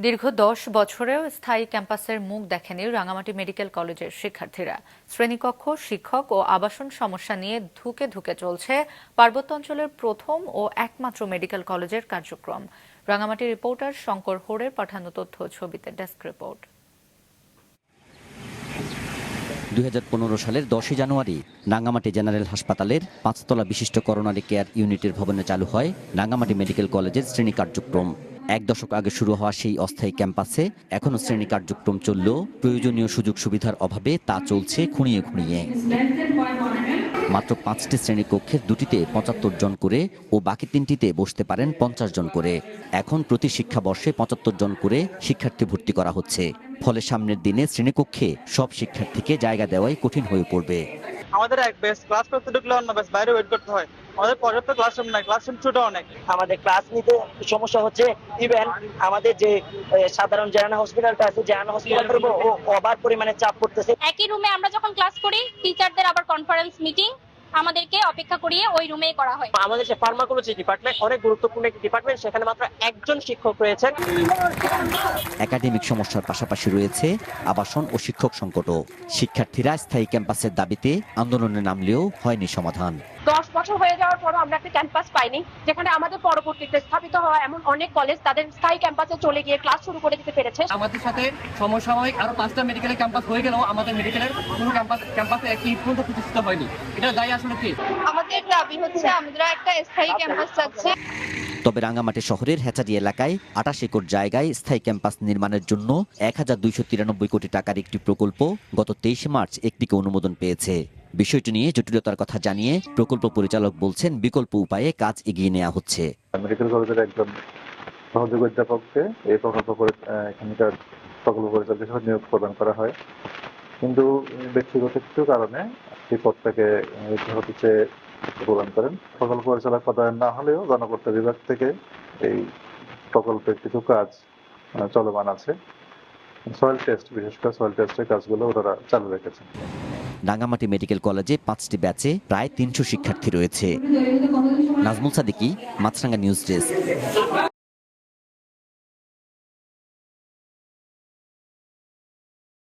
দীর্ঘ ১০ বছরেও স্থায়ী ক্যাম্পাসের মুখ দেখেনি রাঙামাটি মেডিকেল কলেজের শিক্ষার্থীরা। শ্রেণীকক্ষ, শিক্ষক ও আবাসন সমস্যা নিয়ে ধুঁকে ধুঁকে চলছে পার্বত্য অঞ্চলের প্রথম ও একমাত্র মেডিকেল কলেজের কার্যক্রম। রাঙামাটি রিপোর্টার শঙ্কর হোড়ের পাঠানো তথ্য ছবিতে ডেস্ক রিপোর্ট। ২০১৫ সালের ১০ জানুয়ারি রাঙ্গামাটি জেনারেল হাসপাতালের ৫তলা বিশিষ্ট করোনারি কেয়ার ইউনিটের ভবনে চালু হয় রাঙ্গামাটি মেডিকেল কলেজের শ্রেণী কার্যক্রম। এক দশক আগে শুরু হওয়া সেই অস্থায়ী ক্যাম্পাসে এখনও শ্রেণী কার্যক্রম চললেও প্রয়োজনীয় সুযোগ সুবিধার অভাবে তা চলছে খুঁড়িয়ে খুঁড়িয়ে। মাত্র ৫টি শ্রেণীকক্ষের ২টিতে ৭৫ জন করে ও বাকি ৩টিতে বসতে পারেন ৫০ জন করে। এখন প্রতি শিক্ষাবর্ষে ৭৫ জন করে শিক্ষার্থী ভর্তি করা হচ্ছে। ফলে সামনের দিনে শ্রেণীকক্ষে সব শিক্ষার্থীকে জায়গা দেওয়াই কঠিন হয়ে পড়বে। আমাদের এক বেস ক্লাস করতে ঢুকলে অন্য বেস বাইরে ওয়েট করতে হয়। আমাদের পর্যাপ্ত ক্লাসরুম নাই, ক্লাসরুম ছোট অনেক। আমাদের ক্লাস নিতে সমস্যা হচ্ছে। ইভেন আমাদের যে সাধারণ জেনারেল হসপিটালটা আছে, জেনারেল হসপিটালের উপর ওভার পরিমাণে চাপ পড়তেছে। একই রুমে আমরা যখন ক্লাস করি, টিচারদের আবার কনফারেন্স মিটিং আমাদেরকে অপেক্ষা করিয়ে ওই রুমেই করা হয়। আমাদের যে ফার্মাকোলজি ডিপার্টমেন্ট অনেক গুরুত্বপূর্ণ একটি ডিপার্টমেন্ট, সেখানে মাত্র একজন শিক্ষক রয়েছেন। একাডেমিক সমস্যার পাশাপাশি রয়েছে আবাসন ও শিক্ষক সংকটও। শিক্ষার্থীরা স্থায়ী ক্যাম্পাসের দাবিতে আন্দোলনে নামলেও হয়নি সমাধান। 10 বছর হয়ে যাওয়ার পরও আমরা একটা ক্যাম্পাস পাইনি, যেখানে আমাদের পরবর্তীতে স্থাপিত হওয়া এমন অনেক কলেজ তাদের স্থায়ী ক্যাম্পাসে চলে গিয়ে ক্লাস শুরু করে দিতে পেরেছে। আমাদের সাথে সমসাময়িক আরো 5টা মেডিকেলের ক্যাম্পাস হয়ে গেলেও আমাদের মেডিকেলের কোনো ক্যাম্পাসে একটি পর্যন্ত প্রতিষ্ঠিত হয়নি। এটা দায়ী আসলে কি? আমাদের দাবি হচ্ছে আমরা একটা স্থায়ী ক্যাম্পাস চাচ্ছি। তবে রাঙ্গামাটি শহরের হেচারি এলাকায় ২৮ একর জায়গায় স্থায়ী ক্যাম্পাস নির্মাণের জন্য ১,২৯৩ কোটি টাকার একটি প্রকল্প গত ২৩ মার্চ একটিকে অনুমোদন পেয়েছে। বিষয়টি নিয়ে জটিলতার কথা জানিয়ে প্রকল্প পরিচালক বলছেন বিকল্প উপায়ে কাজ এগিয়ে নেওয়া হচ্ছে। মেডিকেল কলেজের একজন সহযোগী অধ্যাপককে এই এখানকার প্রকল্প পরিচালক হিসেবে নিয়োগ প্রদান করা হয়, কিন্তু ব্যক্তিগত কিছু কারণে সেই পদটাকে হচ্ছে প্রদান করেন। প্রকল্প পরিচালক পদায়ন না হলেও গণপূর্ত বিভাগ থেকে এই প্রকল্পের কিছু কাজ চলমান আছে। সয়েল টেস্ট, বিশেষ করে সয়েল টেস্টের কাজগুলো ওনারা চালু রেখেছেন। রাঙ্গামাটি মেডিকেল কলেজে 5টি ব্যাচে প্রায় ৩০০ শিক্ষার্থী রয়েছে। নাজমুল সাদিকি, মাছরাঙ্গা নিউজ ডেস্ক।